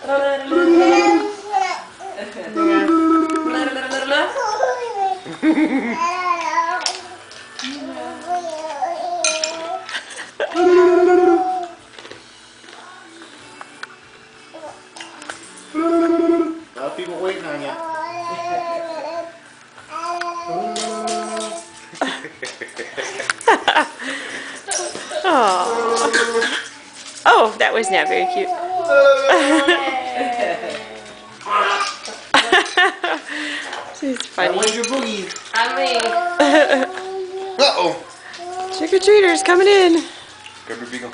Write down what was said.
A lot of people waiting on you. Oh. Oh, that was not very cute. She's funny. That was your boogie. I mean. Uh-oh. Trick-or-treaters coming in. Grab your beagle.